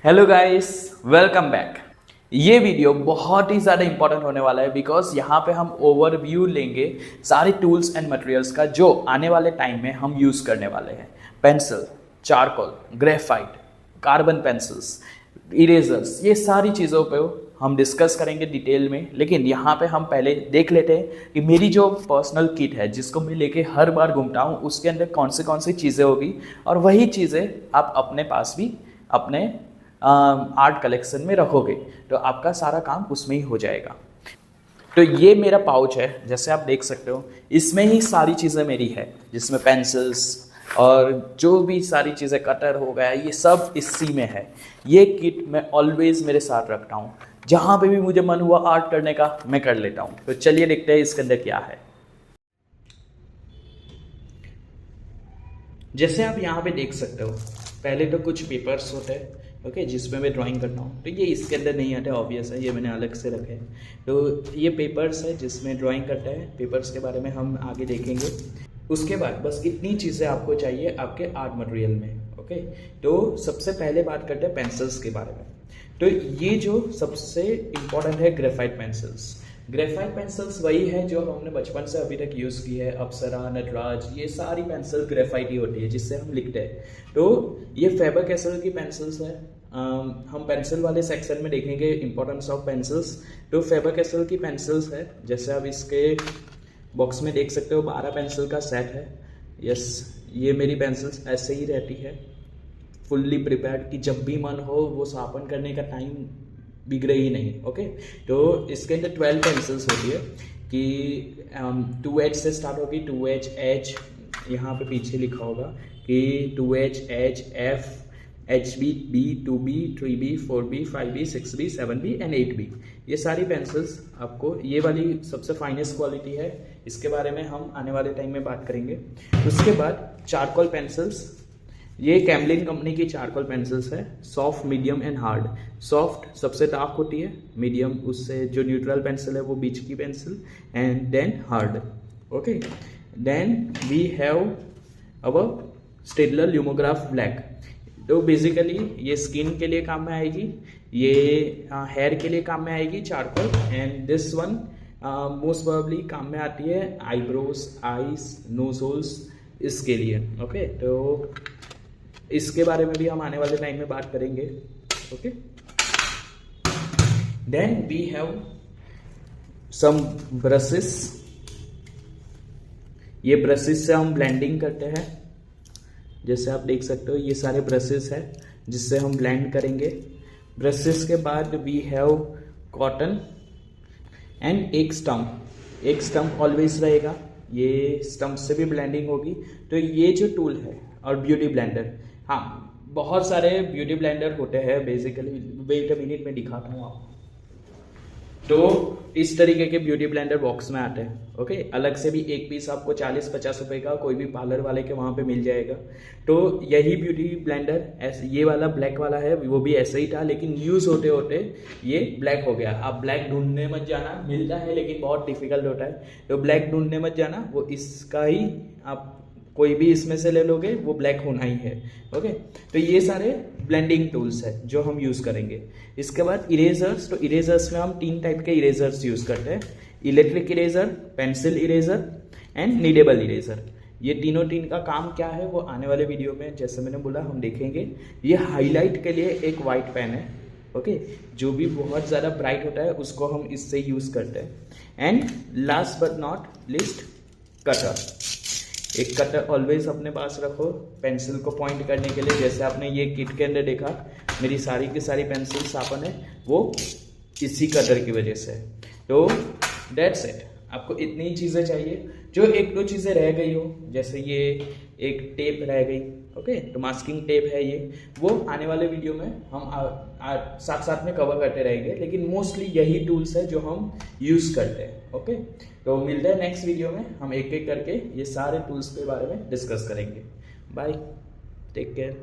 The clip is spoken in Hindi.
Hello guys, welcome back. ये वीडियो बहुत ही ज़्यादा इंपॉर्टेंट होने वाला है बिकॉज यहाँ पे हम ओवरव्यू लेंगे सारे टूल्स एंड मटेरियल्स का जो आने वाले टाइम में हम यूज़ करने वाले हैं। Pencil, charcoal, graphite, carbon pencils, erasers, ये सारी चीज़ों पे हम डिस्कस करेंगे डिटेल में। लेकिन यहाँ पे हम पहले देख लेते हैं कि मेरी जो पर्सनल किट है जिसको मैं लेके हर बार घूमता हूँ उसके अंदर कौन सी चीज़ें होगी, और वही चीज़ें आप अपने पास भी अपने आर्ट कलेक्शन में रखोगे तो आपका सारा काम उसमें ही हो जाएगा। तो ये मेरा पाउच है, जैसे आप देख सकते हो इसमें ही सारी चीज़ें मेरी है, जिसमें पेंसिल्स और जो भी सारी चीज़ें, कटर हो गया, ये सब इसी में है। ये किट मैं ऑलवेज मेरे साथ रखता हूँ, जहाँ पे भी मुझे मन हुआ आर्ट करने का मैं कर लेता हूँ। तो चलिए देखते हैं इसके अंदर क्या है। जैसे आप यहाँ पे देख सकते हो, पहले तो कुछ पेपर्स होते हैं ओके, जिसमें मैं ड्राइंग करता हूँ। तो ये इसके अंदर नहीं आते, ऑब्वियस है, ये मैंने अलग से रखे हैं। तो ये पेपर्स है जिसमें ड्राइंग करता है। पेपर्स के बारे में हम आगे देखेंगे। उसके बाद बस इतनी चीज़ें आपको चाहिए आपके आर्ट मटेरियल में ओके। तो सबसे पहले बात करते हैं पेंसिल्स के बारे में। तो ये जो सबसे इम्पोर्टेंट है ग्रेफाइट पेंसिल्स। ग्रेफाइट पेंसिल्स वही है जो हमने बचपन से अभी तक यूज़ की है। अप्सरा, नटराज, ये सारी पेंसिल ग्रेफाइट ही होती है जिससे हम लिखते हैं। तो ये फेबर कैसल की पेंसिल्स है। हम पेंसिल वाले सेक्शन में देखेंगे इंपॉर्टेंस ऑफ पेंसिल्स। तो फेबर कैसल की पेंसिल्स है, जैसे आप इसके बॉक्स में देख सकते हो 12 पेंसिल का सेट है। यस, ये मेरी पेंसिल्स ऐसे ही रहती है, फुल्ली प्रिपेयर्ड, कि जब भी मन हो वो शार्पन करने का टाइम बिगड़े ही नहीं ओके। तो इसके अंदर 12 पेंसिल्स होती है कि 2H से स्टार्ट होगी। 2H, H, यहाँ पे पीछे लिखा होगा कि 2H, H, F, HB, B, 2B, 3B, 4B, 5B, 6B, 7B and 8B। ये सारी पेंसिल्स आपको, ये वाली सबसे फाइनेस्ट क्वालिटी है, इसके बारे में हम आने वाले टाइम में बात करेंगे। उसके बाद चारकोल पेंसिल्स। ये कैमलिन कंपनी की चारकोल पेंसिल्स है। Soft, medium and hard. Soft सबसे डार्क होती है, मीडियम उससे जो न्यूट्रल पेंसिल है वो बीच की pencil, and then hard okay. Then we have our Staedtler Lumograph black. तो बेसिकली ये स्किन के लिए काम में आएगी, ये हेयर के लिए काम में आएगी charcoal, and this one most probably काम में आती है आईब्रोज, आईज, नोज होल्स, इसके लिए ओके। तो इसके बारे में भी हम आने वाले टाइम में बात करेंगे okay. Then we have some brushes. ये ब्रशेस से हम ब्लेंडिंग करते हैं, जैसे आप देख सकते हो ये सारे ब्रशेस है जिससे हम ब्लेंड करेंगे। ब्रशेस के बाद वी हैव कॉटन एंड एक स्टम्प। एक स्टम्प ऑलवेज रहेगा, ये स्टम्प से भी ब्लेंडिंग होगी। तो ये जो टूल है, और ब्यूटी ब्लेंडर, हाँ बहुत सारे ब्यूटी ब्लेंडर होते हैं बेसिकली, वेट अ मिनट में दिखाता हूँ आपको। तो इस तरीके के ब्यूटी ब्लेंडर बॉक्स में आते हैं ओके। अलग से भी एक पीस आपको 40-50 रुपए का कोई भी पार्लर वाले के वहाँ पे मिल जाएगा। तो यही ब्यूटी ब्लेंडर ऐसे, ये वाला ब्लैक वाला है, वो भी ऐसे ही था, लेकिन यूज़ होते होते ये ब्लैक हो गया। आप ब्लैक ढूंढने मत जाना, मिलता है लेकिन बहुत डिफिकल्ट होता है, तो ब्लैक ढूंढने मत जाना, वो इसका ही आप कोई भी इसमें से ले लोगे, वो ब्लैक होना ही है ओके। तो ये सारे ब्लेंडिंग टूल्स है जो हम यूज़ करेंगे। इसके बाद इरेजर्स। तो इरेजर्स में हम 3 टाइप के इरेजर्स यूज़ करते हैं, electric eraser, pencil eraser and needable eraser. ये तीन का काम क्या है वो आने वाले वीडियो में, जैसे मैंने बोला, हम देखेंगे। ये हाईलाइट के लिए एक वाइट पेन है ओके, जो भी बहुत ज़्यादा ब्राइट होता है उसको हम इससे यूज़ करते हैं। And last but not list, cutter. एक कटर ऑलवेज अपने पास रखो पेंसिल को पॉइंट करने के लिए। जैसे आपने ये किट के अंदर देखा, मेरी सारी की सारी पेंसिल शार्पन है वो इसी कटर की वजह से। तो दैट्स इट, आपको इतनी चीज़ें चाहिए। जो 1-2 चीज़ें रह गई हो, जैसे ये एक टेप रह गई ओके, तो मास्किंग टेप है ये, वो आने वाले वीडियो में हम साथ साथ में कवर करते रहेंगे। लेकिन मोस्टली यही टूल्स है जो हम यूज़ करते हैं ओके। तो मिलते हैं नेक्स्ट वीडियो में, हम एक एक करके ये सारे टूल्स के बारे में डिस्कस करेंगे। Bye, take care.